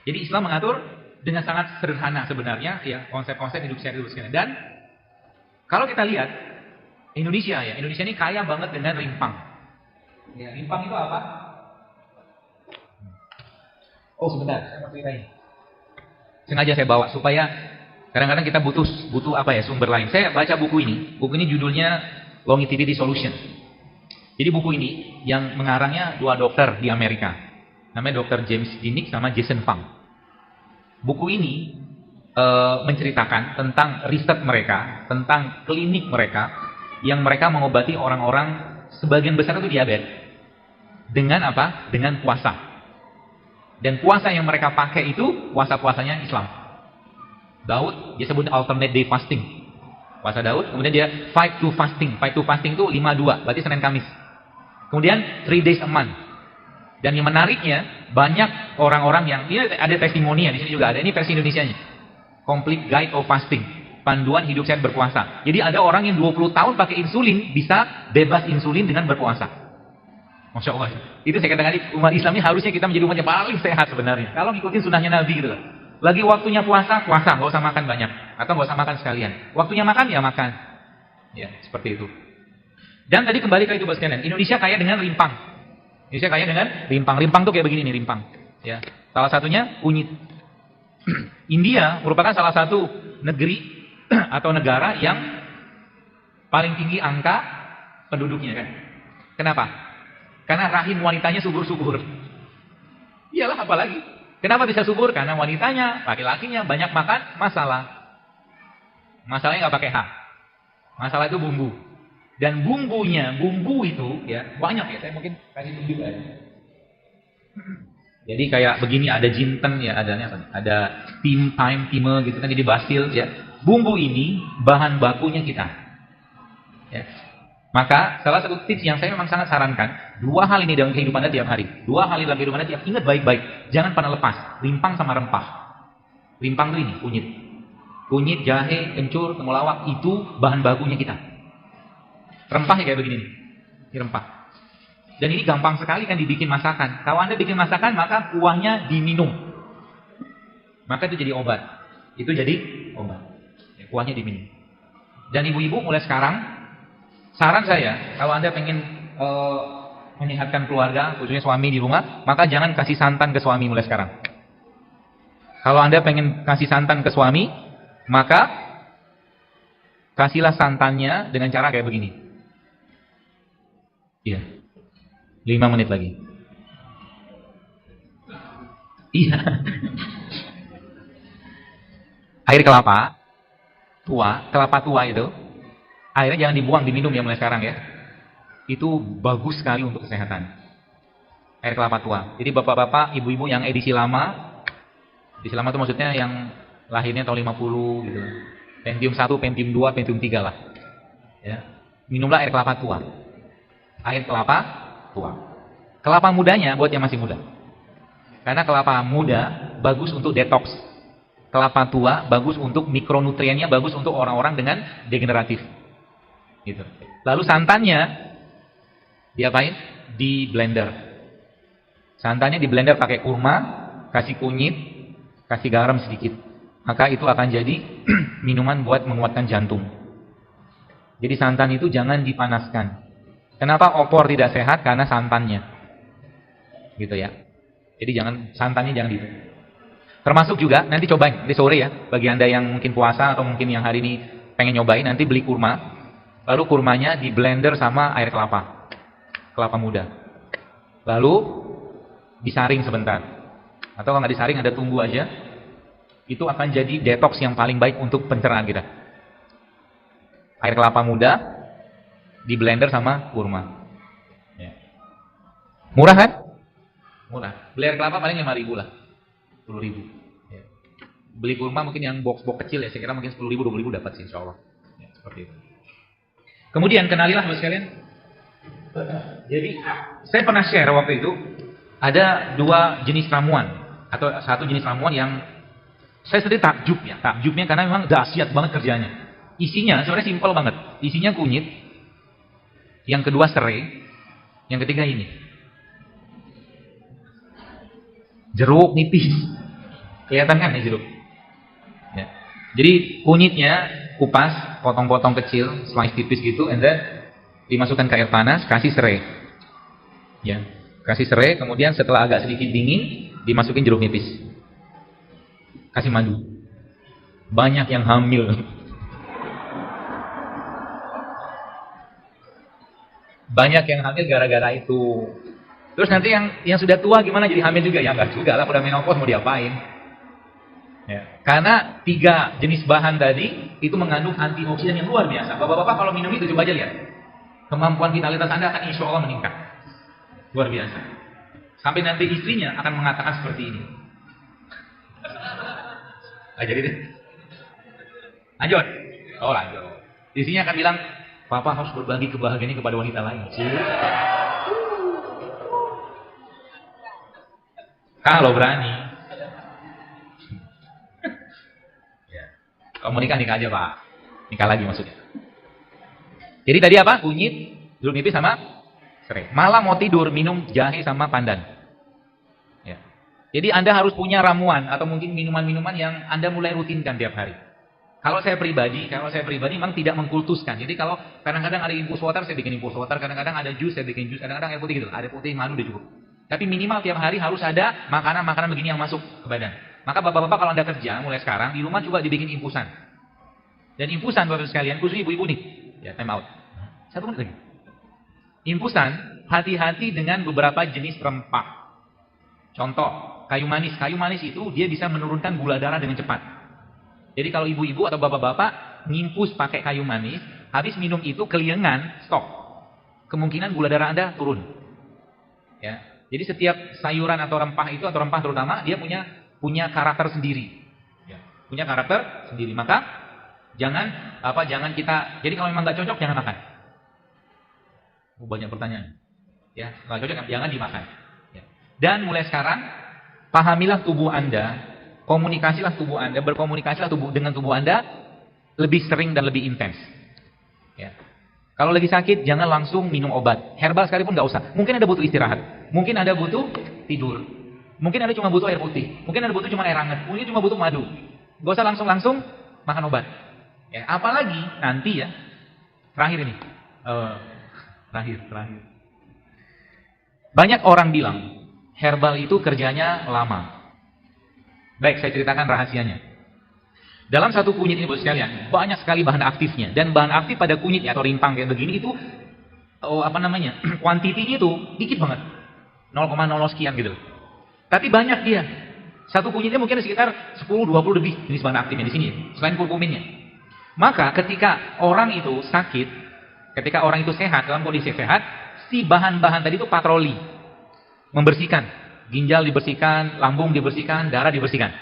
Jadi Islam mengatur dengan sangat sederhana sebenarnya ya konsep-konsep hidup sehat itu. Dan kalau kita lihat Indonesia ya, Indonesia ini kaya banget dengan rimpang. Ya, rimpang itu apa? Oh sebentar, saya mau ceritain. Sengaja saya bawa supaya kadang-kadang kita butuh apa ya sumber lain. Saya baca buku ini judulnya Longevity Solution. Jadi buku ini yang mengarangnya dua dokter di Amerika, namanya Dr. James Dinnick sama Jason Fung. Buku ini menceritakan tentang riset mereka, tentang klinik mereka, yang mereka mengobati orang-orang sebagian besar itu diabetes dengan apa? Dengan puasa. Dan puasa yang mereka pakai itu puasa-puasanya Islam. Daud dia sebut alternate day fasting. Puasa Daud, kemudian dia 5-2 fasting. 5-2 fasting itu 5-2, berarti Senin Kamis. Kemudian 3 days a month. Dan yang menariknya, banyak orang-orang yang ini ada testimoni di sini juga ada. Ini versi Indonesianya. Complete Guide of Fasting. Panduan hidup sehat berpuasa. Jadi ada orang yang 20 tahun pakai insulin bisa bebas insulin dengan berpuasa. Masya Allah. Itu saya katakan umat Islam ini harusnya kita menjadi umat yang paling sehat sebenarnya. Kalau ngikutin sunnahnya Nabi gitu loh. Lagi waktunya puasa, nggak usah makan banyak. Atau nggak usah makan sekalian. Waktunya makan, ya makan. Ya, seperti itu. Dan tadi kembali ke itu sekalian. Indonesia kaya dengan rimpang. Indonesia kaya dengan rimpang. Rimpang tuh kayak begini nih, rimpang. Ya. Salah satunya kunyit. India merupakan salah satu negeri atau negara yang paling tinggi angka penduduknya kan. Kenapa? Karena rahim wanitanya subur-subur. Iyalah apalagi. Kenapa bisa subur? Karena wanitanya, laki-lakinya banyak makan masalah. Masalahnya nggak pakai H. Masalah itu bumbu. Dan bumbu itu ya banyak ya. Saya mungkin kasih tunjuk aja. Jadi kayak begini ada jinten ya, ada thyme gitu kan, jadi basil ya. Bumbu ini bahan bakunya kita. Ya. Maka salah satu tips yang saya memang sangat sarankan, 2 hal ini dalam kehidupan Anda tiap hari. 2 hal dalam kehidupan Anda tiap, ingat baik-baik, jangan pernah lepas. Rimpang sama rempah. Rimpang itu ini, kunyit. Kunyit, jahe, kencur, temulawak itu bahan bakunya kita. Rempah ya kayak begini nih. Ini rempah. Dan ini gampang sekali kan dibikin masakan. Kalau Anda bikin masakan, maka kuahnya diminum. Maka itu jadi obat. Itu jadi obat. Ya, kuahnya diminum. Dan ibu-ibu mulai sekarang, saran saya, kalau Anda pengen menyehatkan keluarga, khususnya suami di rumah, maka jangan kasih santan ke suami mulai sekarang. Kalau Anda pengen kasih santan ke suami, maka kasihlah santannya dengan cara kayak begini. Iya. 5 menit lagi. Iya. Air kelapa tua itu, airnya jangan dibuang, diminum ya mulai sekarang ya. Itu bagus sekali untuk kesehatan. Air kelapa tua. Jadi bapak-bapak, ibu-ibu yang edisi lama itu maksudnya yang lahirnya tahun 50 gitu. Pentium 1, Pentium 2, Pentium 3 lah. Ya. Minumlah air kelapa tua. Air kelapa tua. Kelapa mudanya buat yang masih muda. Karena kelapa muda bagus untuk detox. Kelapa tua bagus untuk mikronutriennya, bagus untuk orang-orang dengan degeneratif. Gitu. Lalu santannya diapain? Di blender. Santannya di blender pakai kurma, kasih kunyit, kasih garam sedikit. Maka itu akan jadi minuman buat menguatkan jantung. Jadi santan itu jangan dipanaskan. Kenapa opor tidak sehat? Karena santannya. Gitu ya. Jadi santannya jangan gitu. Termasuk juga, nanti cobain, nanti sore ya, bagi Anda yang mungkin puasa atau mungkin yang hari ini pengen nyobain, nanti beli kurma, lalu kurmanya di blender sama air kelapa muda. Lalu disaring sebentar. Atau kalau nggak disaring, Anda tunggu aja. Itu akan jadi detox yang paling baik untuk pencernaan kita. Air kelapa muda di blender sama kurma. Ya. Murah kan? Murah. Beli air kelapa paling 5.000 lah. 10.000. Ya. Beli kurma mungkin yang box-box kecil ya, saya kira mungkin 10.000, 20.000 dapat sih insya Allah. Ya, seperti itu. Kemudian kenalilah Bapak sekalian. Jadi saya pernah share waktu itu ada 2 jenis ramuan atau 1 jenis ramuan yang saya sendiri takjubnya karena memang dahsyat banget kerjanya. Isinya sebenarnya simpel banget. Isinya kunyit, yang kedua serai, yang ketiga ini jeruk nipis. Kelihatan kan nih jeruk? Ya. Jadi kunyitnya kupas, potong-potong kecil, slice tipis gitu, and then dimasukkan ke air panas, kasih serai. Ya, kasih serai, kemudian setelah agak sedikit dingin, dimasukin jeruk nipis. Kasih madu. Banyak yang hamil. Banyak yang hamil gara-gara itu. Terus nanti yang sudah tua gimana jadi hamil juga? Ya enggak juga lah, udah menopause mau diapain? Ya. Karena 3 jenis bahan tadi itu mengandung antioksidan yang luar biasa. Bapak-bapak kalau minum itu coba aja lihat. Kemampuan vitalitas Anda akan insya Allah meningkat. Luar biasa. Sampai nanti istrinya akan mengatakan seperti ini. Jadi deh. Lanjut. Oh lanjut. Istrinya akan bilang, Papa harus berbagi kebahagiaan ini kepada wanita lain. Kalau berani. Ya. Kalau mau nikah aja Pak. Nikah lagi maksudnya. Jadi tadi apa? Kunyit, jeruk nipis sama serai. Malam mau tidur minum jahe sama pandan. Ya. Jadi Anda harus punya ramuan atau mungkin minuman-minuman yang Anda mulai rutinkan tiap hari. Kalau saya pribadi memang tidak mengkultuskan. Jadi kalau kadang-kadang ada infus water, saya bikin infus water. Kadang-kadang ada jus, saya bikin jus. Kadang-kadang air putih gitu. Air putih, madu udah cukup. Tapi minimal tiap hari harus ada makanan-makanan begini yang masuk ke badan. Maka bapak-bapak kalau Anda kerja mulai sekarang di rumah coba dibikin infusan. Dan infusan bapak sekalian, khusus ibu-ibu nih. Ya, time out. 1 menit lagi. Infusan, hati-hati dengan beberapa jenis rempah. Contoh, kayu manis. Kayu manis itu dia bisa menurunkan gula darah dengan cepat. Jadi kalau ibu-ibu atau bapak-bapak nginfus pakai kayu manis, habis minum itu keliengan, stop. Kemungkinan gula darah Anda turun. Ya. Jadi setiap sayuran atau rempah itu, atau rempah terutama, dia punya karakter sendiri. Ya. Punya karakter sendiri. Maka jangan kita. Jadi kalau memang nggak cocok jangan makan. Banyak pertanyaan. Ya, nggak cocok jangan dimakan. Ya. Dan mulai sekarang pahamilah tubuh Anda. Komunikasilah tubuh Anda, berkomunikasilah dengan tubuh Anda lebih sering dan lebih intens. Ya. Kalau lagi sakit, jangan langsung minum obat. Herbal sekalipun nggak usah. Mungkin Anda butuh istirahat. Mungkin Anda butuh tidur. Mungkin Anda cuma butuh air putih. Mungkin Anda butuh cuma air hangat. Mungkin cuma butuh madu. Nggak usah langsung makan obat. Ya. Apalagi nanti ya, terakhir ini. Terakhir. Banyak orang bilang, herbal itu kerjanya lama. Baik, saya ceritakan rahasianya. Dalam satu kunyit ini, Bos sekalian, banyak sekali bahan aktifnya. Dan bahan aktif pada kunyitnya atau rimpang kayak begini itu kuantitinya itu dikit banget. 0,00 sekian gitu. Tapi banyak dia. Satu kunyitnya mungkin sekitar 10-20 lebih jenis bahan aktifnya di sini, selain kurkuminnya. Maka ketika orang itu sakit, ketika orang itu sehat, dalam kondisi sehat, si bahan-bahan tadi itu patroli. Membersihkan. Ginjal dibersihkan, lambung dibersihkan, darah dibersihkan.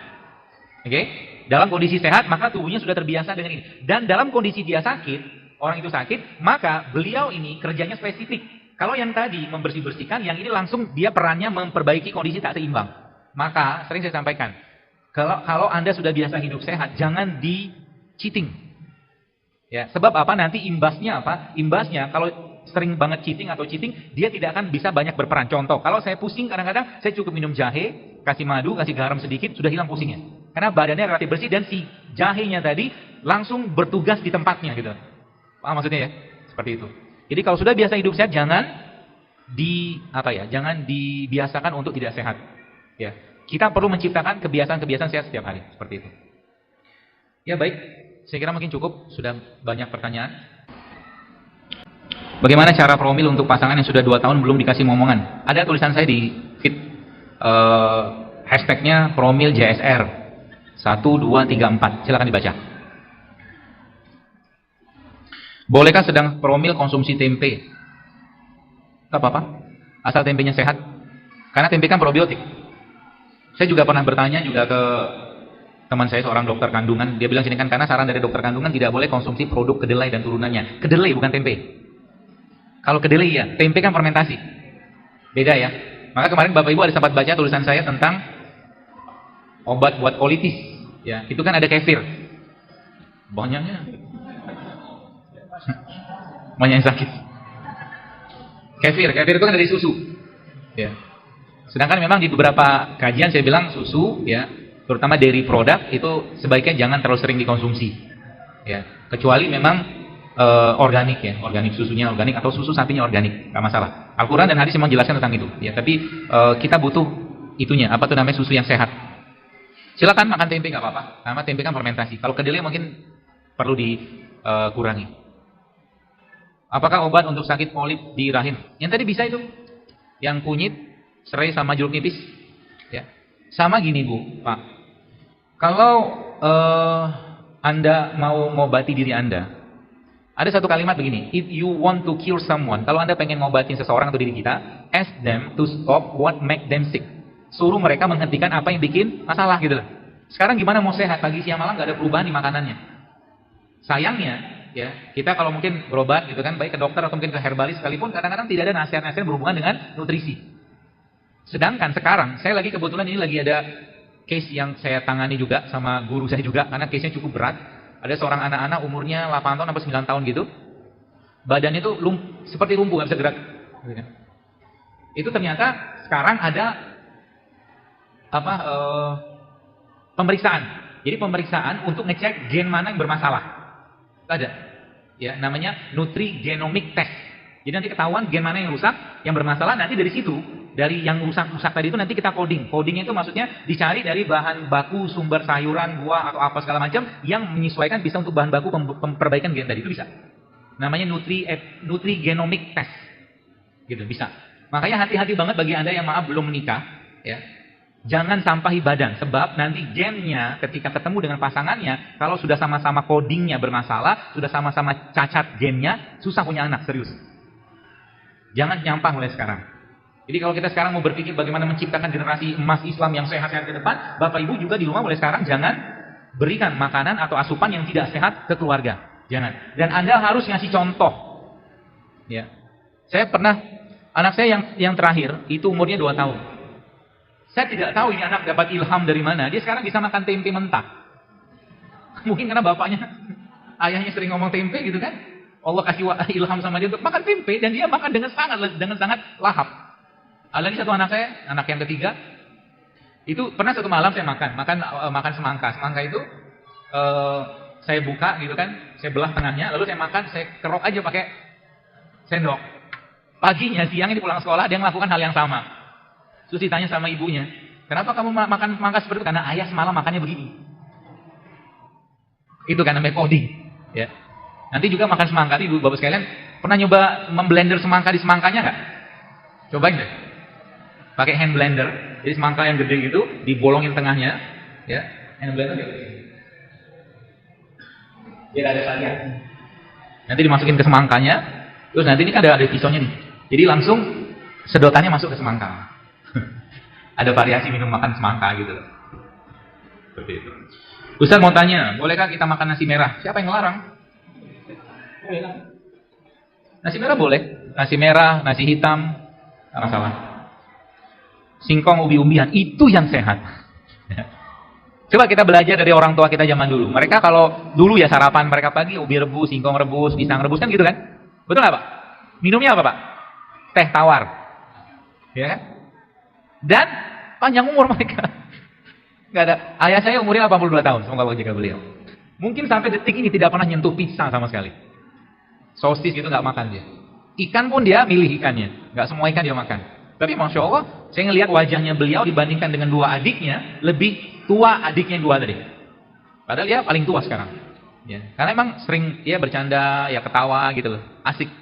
Oke? Dalam kondisi sehat, maka tubuhnya sudah terbiasa dengan ini. Dan dalam kondisi dia sakit, orang itu sakit, maka beliau ini kerjanya spesifik. Kalau yang tadi membersih-bersihkan, yang ini langsung dia perannya memperbaiki kondisi tak seimbang. Maka, sering saya sampaikan, kalau Anda sudah biasa hidup sehat, jangan di-cheating. Ya, sebab apa? Nanti imbasnya apa? Imbasnya, kalau sering banget cheating, dia tidak akan bisa banyak berperan. Contoh, kalau saya pusing kadang-kadang saya cukup minum jahe, kasih madu, kasih garam sedikit, sudah hilang pusingnya. Karena badannya relatif bersih dan si jahenya tadi langsung bertugas di tempatnya gitu. Paham maksudnya ya? Seperti itu. Jadi kalau sudah biasa hidup sehat, jangan dibiasakan untuk tidak sehat. Ya. Kita perlu menciptakan kebiasaan-kebiasaan sehat setiap hari, seperti itu. Ya baik, saya kira mungkin cukup, sudah banyak pertanyaan. Bagaimana cara promil untuk pasangan yang sudah 2 tahun belum dikasih momongan? Ada tulisan saya di feed, hashtagnya promil JSR 1234. Silakan dibaca. Bolehkah sedang promil konsumsi tempe? Tak apa-apa, asal tempenya sehat. Karena tempe kan probiotik. Saya juga pernah bertanya juga ke teman saya, seorang dokter kandungan. Dia bilang sini kan, karena saran dari dokter kandungan tidak boleh konsumsi produk kedelai dan turunannya. Kedelai bukan tempe. Kalau kedelai ya, tempe kan fermentasi. Beda ya. Maka kemarin Bapak Ibu ada sempat baca tulisan saya tentang obat buat kolitis. Ya, itu kan ada kefir. Banyaknya. Banyak yang sakit. Kefir itu kan dari susu. Ya. Sedangkan memang di beberapa kajian saya bilang susu ya terutama dairy product itu sebaiknya jangan terlalu sering dikonsumsi. Ya, kecuali memang organik ya, organik susunya organik atau susu sapinya organik, nggak masalah. Al-Quran dan hadis memang jelaskan tentang itu. Ya, tapi kita butuh itunya, apa tuh namanya, susu yang sehat. Silakan makan tempe nggak apa-apa, karena tempe kan fermentasi. Kalau kedelai mungkin perlu dikurangi. Apakah obat untuk sakit polip di rahim? Yang tadi bisa itu, yang kunyit, serai sama jeruk nipis. Ya, sama gini Bu, Pak. Kalau Anda mau ngobati diri Anda, ada satu kalimat begini, if you want to cure someone, kalau Anda pengen ngobatin seseorang atau diri kita, ask them to stop what make them sick. Suruh mereka menghentikan apa yang bikin masalah gitu loh. Sekarang gimana mau sehat, pagi siang malam nggak ada perubahan di makanannya. Sayangnya, ya, kita kalau mungkin berobat gitu kan, baik ke dokter atau mungkin ke herbalis sekalipun, kadang-kadang tidak ada nasihat-nasihat berhubungan dengan nutrisi. Sedangkan sekarang, saya lagi kebetulan ini lagi ada case yang saya tangani juga sama guru saya juga, karena case-nya cukup berat. Ada seorang anak-anak umurnya 8 tahun sampai 9 tahun gitu. Badannya itu seperti lumpuh, nggak bisa gerak. Itu ternyata sekarang ada pemeriksaan. Jadi pemeriksaan untuk ngecek gen mana yang bermasalah. Ada. Ya, namanya nutrigenomic test. Jadi nanti ketahuan gen mana yang rusak, yang bermasalah, nanti dari situ, dari yang rusak-rusak tadi itu nanti kita coding. Codingnya itu maksudnya dicari dari bahan baku, sumber sayuran, buah, atau apa segala macam yang menyesuaikan bisa untuk bahan baku perbaikan gen tadi. Itu bisa. Namanya nutrigenomic test. Gitu, bisa. Makanya hati-hati banget bagi Anda yang maaf belum menikah. Ya. Jangan sampahi badan. Sebab nanti gennya ketika ketemu dengan pasangannya, kalau sudah sama-sama codingnya bermasalah, sudah sama-sama cacat gennya, susah punya anak, serius. Jangan nyampah mulai sekarang. Jadi kalau kita sekarang mau berpikir bagaimana menciptakan generasi emas Islam yang sehat-sehat ke depan, Bapak Ibu juga di rumah mulai sekarang jangan berikan makanan atau asupan yang tidak sehat ke keluarga. Jangan. Dan Anda harus ngasih contoh. Ya. Saya pernah, anak saya yang terakhir, itu umurnya 2 tahun. Saya tidak tahu ini anak dapat ilham dari mana. Dia sekarang bisa makan tempe mentah. Mungkin karena bapaknya, ayahnya sering ngomong tempe gitu kan. Allah kasih ilham sama dia untuk makan tempe, dan dia makan dengan sangat lahap. Ada lagi satu anak saya, anak yang ketiga, itu pernah satu malam saya makan semangka. Semangka itu saya buka gitu kan, saya belah tengahnya, lalu saya makan, saya kerok aja pakai sendok. Paginya, siangnya di pulang sekolah, dia melakukan hal yang sama. Terus ditanya sama ibunya, kenapa kamu makan semangka seperti itu? Karena ayah semalam makannya begini. Itu kan namanya coding. Ya. Nanti juga makan semangka, ibu bapak sekalian, pernah nyoba memblender semangka di semangkanya nggak? Cobain deh. Pakai hand blender, jadi semangka yang gede gitu, dibolongin tengahnya, ya, hand blender kayak begini. Biar ada variasi. Nanti dimasukin ke semangkanya, terus nanti ini kan ada pisaunya nih. Jadi langsung sedotannya masuk ke semangka. Ada variasi minum makan semangka gitu. Seperti itu. Ustaz mau tanya, bolehkah kita makan nasi merah? Siapa yang ngelarang? Boleh kan? Nasi merah boleh. Nasi merah, nasi hitam, nggak masalah. Singkong, ubi-umbian, itu yang sehat. Coba kita belajar dari orang tua kita zaman dulu. Mereka kalau dulu ya sarapan mereka pagi, ubi rebus, singkong rebus, pisang rebus, kan gitu kan? Betul nggak Pak? Minumnya apa Pak? Teh tawar. Ya kan? Dan panjang umur mereka. Nggak ada. Ayah saya umurnya 82 tahun, semoga Allah jaga beliau. Mungkin sampai detik ini tidak pernah nyentuh pizza sama sekali. Sosis gitu nggak makan dia. Ikan pun dia milih ikannya. Nggak semua ikan dia makan. Tapi Masya Allah, saya ngelihat wajahnya beliau dibandingkan dengan 2 adiknya, lebih tua adiknya 2 tadi. Padahal dia paling tua sekarang. Ya. Karena emang sering dia bercanda, ya ketawa gitu loh. Asik.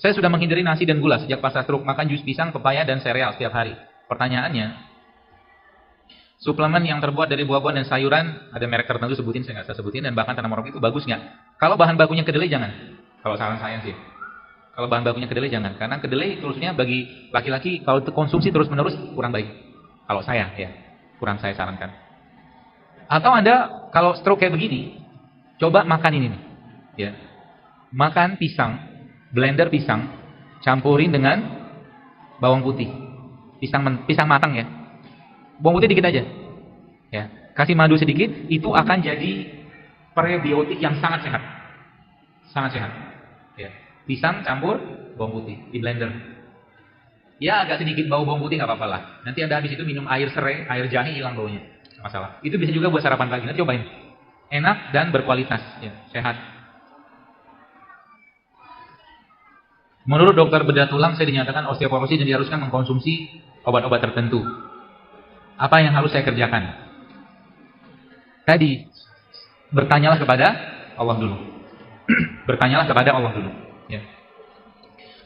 Saya sudah menghindari nasi dan gula sejak pasca stroke, makan jus pisang, pepaya, dan sereal setiap hari. Pertanyaannya, suplemen yang terbuat dari buah-buahan dan sayuran, ada merek tertentu sebutin, saya nggak usah sebutin, dan bahkan tanaman organik itu bagus nggak? Kalau bahan bakunya kedelai jangan. Kalau saran saya sih. Kalau bahan bakunya kedelai jangan, karena kedelai terusnya bagi laki-laki kalau konsumsi terus-menerus kurang baik. Kalau saya ya, kurang saya sarankan. Atau Anda kalau stroke kayak begini, coba makan ini nih. Ya. Makan pisang, blender pisang, campurin dengan bawang putih. Pisang matang ya. Bawang putih dikit aja. Ya. Kasih madu sedikit, itu akan jadi prebiotik yang sangat sehat. Sangat sehat. Ya. Pisang campur bawang putih di blender. Ya agak sedikit bau bawang putih nggak apa-apa lah. Nanti Anda habis itu minum air serai, air jahe hilang baunya. masalah. Itu bisa juga buat sarapan pagi. Nanti cobain. Enak dan berkualitas, ya, sehat. Menurut dokter bedah tulang, saya dinyatakan osteoporosis dan diharuskan mengkonsumsi obat-obat tertentu. Apa yang harus saya kerjakan? Tadi, bertanyalah kepada Allah dulu. Bertanyalah kepada Allah dulu. Ya.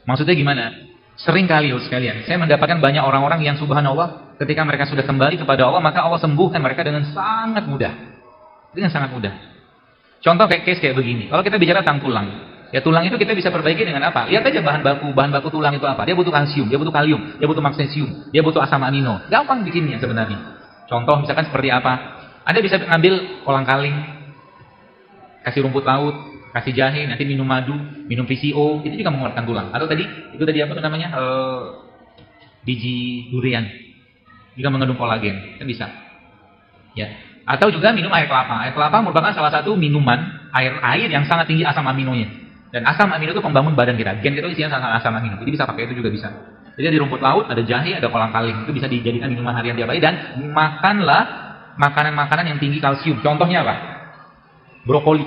Maksudnya gimana? Sering kali sekalian, saya mendapatkan banyak orang-orang yang subhanallah, ketika mereka sudah kembali kepada Allah, maka Allah sembuhkan mereka dengan sangat mudah. Dengan sangat mudah. Contoh case kayak begini. Kalau kita bicara tentang tulang, ya tulang itu kita bisa perbaiki dengan apa? Lihat aja bahan baku tulang itu apa? Dia butuh kalsium, dia butuh kalium, dia butuh magnesium, dia butuh asam amino. Gampang bikinnya sebenarnya. Contoh misalkan seperti apa? Anda bisa ngambil kolang-kaling, kasih rumput laut, kasih jahe, nanti minum madu, minum PCO, itu juga menguatkan tulang. Atau tadi, itu tadi apa namanya? Biji durian. Juga mengandung kolagen, kan bisa. Ya. Atau juga minum air kelapa. Air kelapa merupakan salah satu minuman air yang sangat tinggi asam aminonya. Dan asam amino itu pembangun badan kita. Gen kita isinya asam amino. Jadi bisa pakai itu juga bisa. Jadi di rumput laut ada jahe, ada kolang-kaling. Itu bisa dijadikan minuman harian tiap hari dan makanlah makanan-makanan yang tinggi kalsium. Contohnya apa? Brokoli.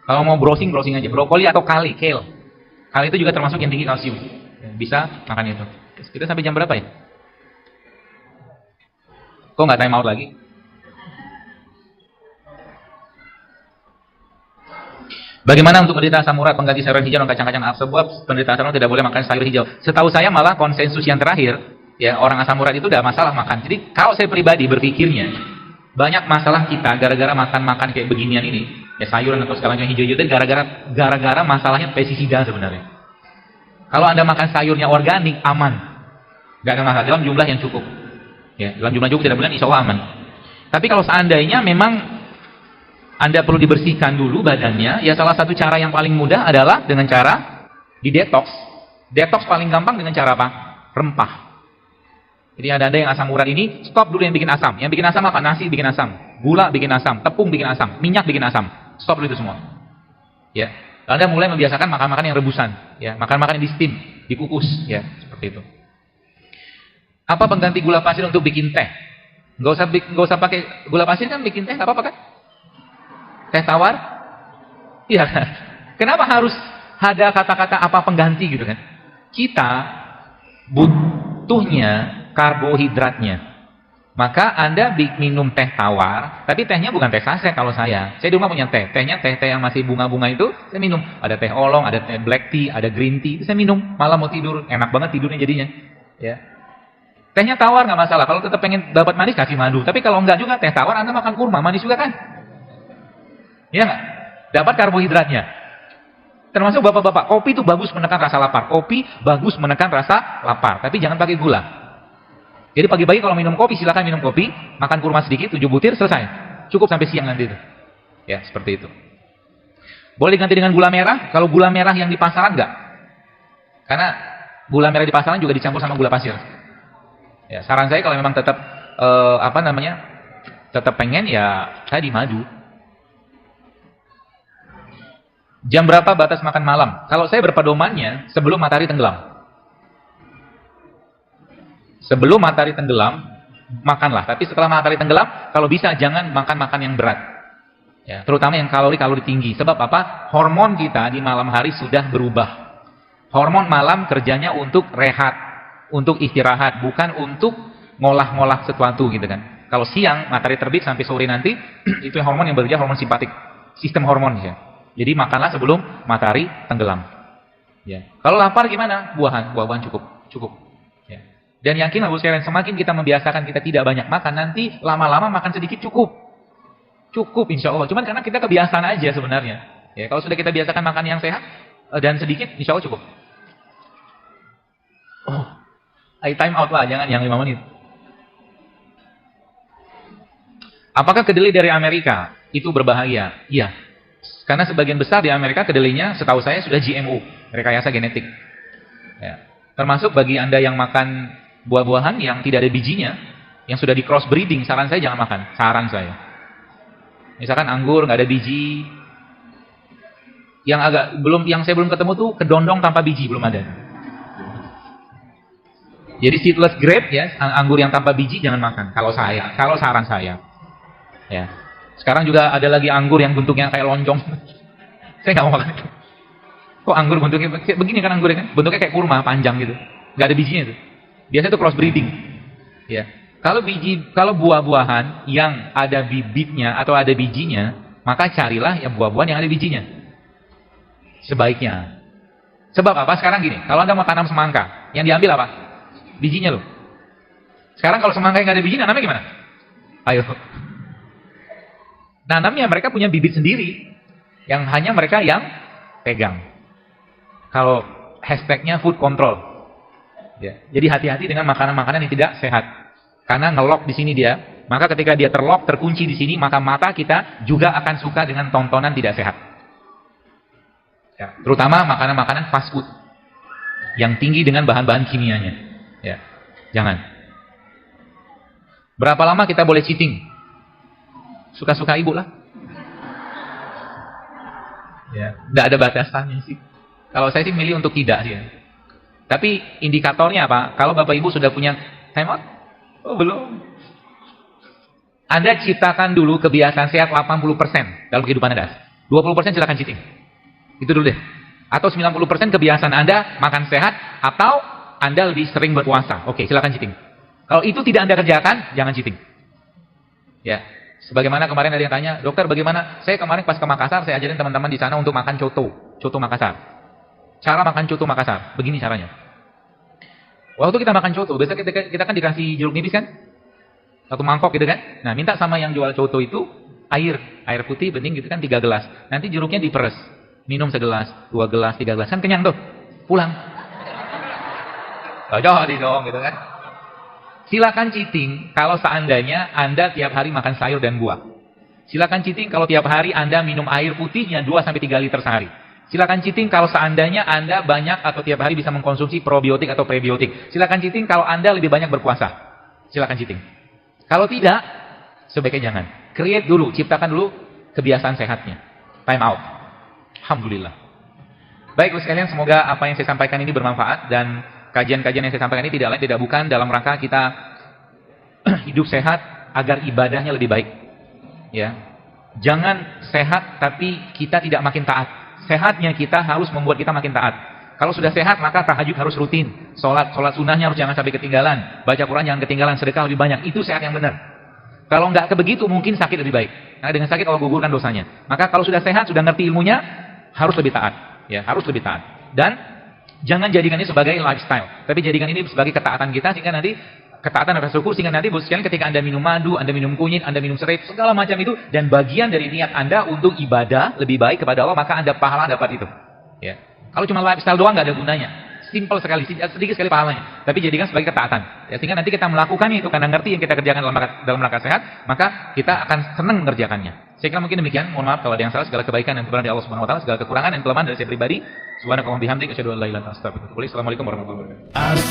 Kalau mau browsing aja. Brokoli atau kale. Kale itu juga termasuk yang tinggi kalsium. Bisa makan itu. Kita sampai jam berapa ya? Kok nggak time out lagi? Bagaimana untuk penderita asam urat, pengganti sayuran hijau dan kacang-kacang? Sebab penderita asam urat tidak boleh makan sayur hijau. Setahu saya malah konsensus yang terakhir, ya orang asam urat itu tidak masalah makan. Jadi kalau saya pribadi berpikirnya, banyak masalah kita gara-gara makan kayak beginian ini, ya sayuran atau segala macam hijau-hijau itu gara-gara masalahnya pestisida sebenarnya. Kalau Anda makan sayurnya organik, aman, nggak ada masalah dalam jumlah yang cukup. Ya, dalam jumlah cukup tidak bulan, insya Allah aman. Tapi kalau seandainya memang Anda perlu dibersihkan dulu badannya, ya salah satu cara yang paling mudah adalah dengan cara di detox. Detox paling gampang dengan cara apa? Rempah. Jadi ada yang asam urat ini, stop dulu yang bikin asam. Yang bikin asam apa? Nasi bikin asam, gula bikin asam, tepung bikin asam, minyak bikin asam. Stop dulu itu semua. Ya, Anda mulai membiasakan makan-makan yang rebusan, ya, makan-makan yang di steam, dikukus, ya, seperti itu. Apa pengganti gula pasir untuk bikin teh? Nggak usah pakai gula pasir kan bikin teh, nggak apa-apa kan? Teh tawar? Iya. Kenapa harus ada kata-kata apa pengganti gitu kan? Kita butuhnya karbohidratnya. Maka Anda minum teh tawar, tapi tehnya bukan teh saset kalau saya. Saya di rumah punya teh. Tehnya teh yang masih bunga-bunga itu, saya minum. Ada teh oolong, ada teh black tea, ada green tea. Itu saya minum. Malam mau tidur, enak banget tidurnya jadinya. Ya. Tehnya tawar nggak masalah. Kalau tetap pengen dapat manis kasih madu. Tapi kalau enggak juga teh tawar, Anda makan kurma manis juga kan? Iya nggak? Dapat karbohidratnya. Termasuk bapak-bapak, kopi itu bagus menekan rasa lapar. Kopi bagus menekan rasa lapar. Tapi jangan pakai gula. Jadi pagi-pagi kalau minum kopi silakan minum kopi, makan kurma sedikit, 7 butir selesai. Cukup sampai siang nanti itu. Ya seperti itu. Boleh diganti dengan gula merah. Kalau gula merah yang di pasaran enggak? Karena gula merah di pasaran juga dicampur sama gula pasir. Ya, saran saya kalau memang tetap tetap pengen ya tadi madu. Jam berapa batas makan malam? Kalau saya berpedomannya sebelum matahari tenggelam. Sebelum matahari tenggelam makanlah. Tapi setelah matahari tenggelam, kalau bisa jangan makan yang berat. Ya, terutama yang kalori tinggi. Sebab apa? Hormon kita di malam hari sudah berubah. Hormon malam kerjanya untuk rehat. Untuk istirahat, bukan untuk ngolah-ngolah sesuatu gitu kan. Kalau siang, matahari terbit sampai sore nanti, itu hormon yang bekerja, hormon simpatik. Sistem hormon ya. Jadi makanlah sebelum matahari tenggelam. Ya. Kalau lapar gimana? Buah-buahan cukup. Ya. Dan yakinlah Bu sekalian, semakin kita membiasakan kita tidak banyak makan, nanti lama-lama makan sedikit cukup. Cukup insya Allah. Cuman karena kita kebiasaan aja sebenarnya. Ya, kalau sudah kita biasakan makan yang sehat dan sedikit, insya Allah cukup. Oh. Time out lah, jangan yang 5 menit. Apakah kedelai dari Amerika itu berbahaya? Iya. Karena sebagian besar di Amerika kedelainya setahu saya sudah GMO, rekayasa genetik. Ya. Termasuk bagi Anda yang makan buah-buahan yang tidak ada bijinya, yang sudah di cross breeding, saran saya jangan makan. Saran saya. Misalkan anggur nggak ada biji. Yang saya belum ketemu tuh kedondong tanpa biji, belum ada. Jadi seedless grape ya, anggur yang tanpa biji jangan makan. Kalau saran saya. Ya. Sekarang juga ada lagi anggur yang bentuknya kayak lonjong. Saya nggak mau makan itu. Kok anggur bentuknya begini kan anggurnya kan? Bentuknya kayak kurma panjang gitu. Nggak ada bijinya itu. Biasanya itu cross breeding. Ya. Kalau buah-buahan yang ada bibitnya atau ada bijinya, maka carilah yang buah-buahan yang ada bijinya. Sebaiknya. Sebab apa? Sekarang gini, kalau Anda mau tanam semangka, yang diambil apa? Bijinya loh. Sekarang kalau semangka yang nggak ada bijinya, nanamnya gimana? Ayo. Nanamnya mereka punya bibit sendiri, yang hanya mereka yang pegang. Kalau hashtagnya food control. Ya. Jadi hati-hati dengan makanan-makanan yang tidak sehat. Karena ngelock di sini dia, maka ketika dia terlock, terkunci di sini, maka mata kita juga akan suka dengan tontonan tidak sehat. Ya, terutama makanan-makanan fast food yang tinggi dengan bahan-bahan kimianya. Ya, jangan. Berapa lama kita boleh cheating? Suka-suka ibu lah. Ya, tidak ada batasannya sih. Kalau saya sih milih untuk tidak sih. Ya. Tapi indikatornya apa? Kalau Bapak Ibu sudah punya time out? Oh, belum. Anda ciptakan dulu kebiasaan sehat 80% dalam kehidupan Anda. 20% silakan cheating. Itu dulu deh. Atau 90% kebiasaan Anda makan sehat atau Anda lebih sering berpuasa. Oke, silakan cheating. Kalau itu tidak Anda kerjakan, jangan cheating. Ya. Sebagaimana kemarin ada yang tanya, dokter bagaimana? Saya kemarin pas ke Makassar, saya ajarin teman-teman di sana untuk makan coto Makassar. Cara makan coto Makassar, begini caranya. Waktu kita makan coto, biasa kita kan dikasih jeruk nipis kan? Satu mangkok gitu kan? Nah, minta sama yang jual coto itu air putih bening gitu kan 3 gelas. Nanti jeruknya diperes. Minum segelas, 2 gelas, 3 gelas, kan kenyang tuh. Pulang. Oh, jadi dong gitu kan. Silakan cheating kalau seandainya Anda tiap hari makan sayur dan buah. Silakan cheating kalau tiap hari Anda minum air putihnya 2-3 liter sehari. Silakan cheating kalau seandainya Anda banyak atau tiap hari bisa mengkonsumsi probiotik atau prebiotik. Silakan cheating kalau Anda lebih banyak berpuasa. Silakan cheating. Kalau tidak, sebaiknya jangan. Create dulu, ciptakan dulu kebiasaan sehatnya. Time out. Alhamdulillah. Baik, sekalian, semoga apa yang saya sampaikan ini bermanfaat dan kajian-kajian yang saya sampaikan ini tidak lain tidak bukan dalam rangka kita hidup sehat agar ibadahnya lebih baik. Ya. Jangan sehat tapi kita tidak makin taat. Sehatnya kita harus membuat kita makin taat. Kalau sudah sehat maka tahajud harus rutin. Sholat sunnahnya harus jangan sampai ketinggalan. Baca Quran jangan ketinggalan, sedekah lebih banyak. Itu sehat yang benar. Kalau nggak kebegitu mungkin sakit lebih baik. Karena dengan sakit Allah gugurkan dosanya. Maka kalau sudah sehat, sudah ngerti ilmunya, harus lebih taat. Ya, harus lebih taat. Dan jangan jadikan ini sebagai lifestyle. Tapi jadikan ini sebagai ketaatan kita sehingga nanti ketaatan atas syukur sehingga nanti sekalian ketika Anda minum madu, Anda minum kunyit, Anda minum serai, segala macam itu dan bagian dari niat Anda untuk ibadah lebih baik kepada Allah, maka Anda pahala dapat itu. Ya. Kalau cuma lifestyle doang nggak ada gunanya. Simple sekali, sedikit sekali pahalanya. Tapi jadikan sebagai ketaatan. Ya, sehingga nanti kita melakukannya itu karena ngerti yang kita kerjakan dalam rangka sehat, maka kita akan senang mengerjakannya. Saya kira mungkin demikian. Mohon maaf kalau ada yang salah. Segala kebaikan yang kebenaran dari Allah Subhanahu wa taala, segala kekurangan dan kelemahan dari saya pribadi. Subhanakallahumma bihamdika asyhadu an la ilaha illa anta astaghfiruka wa atubu ilaik. Assalamualaikum warahmatullahi wabarakatuh.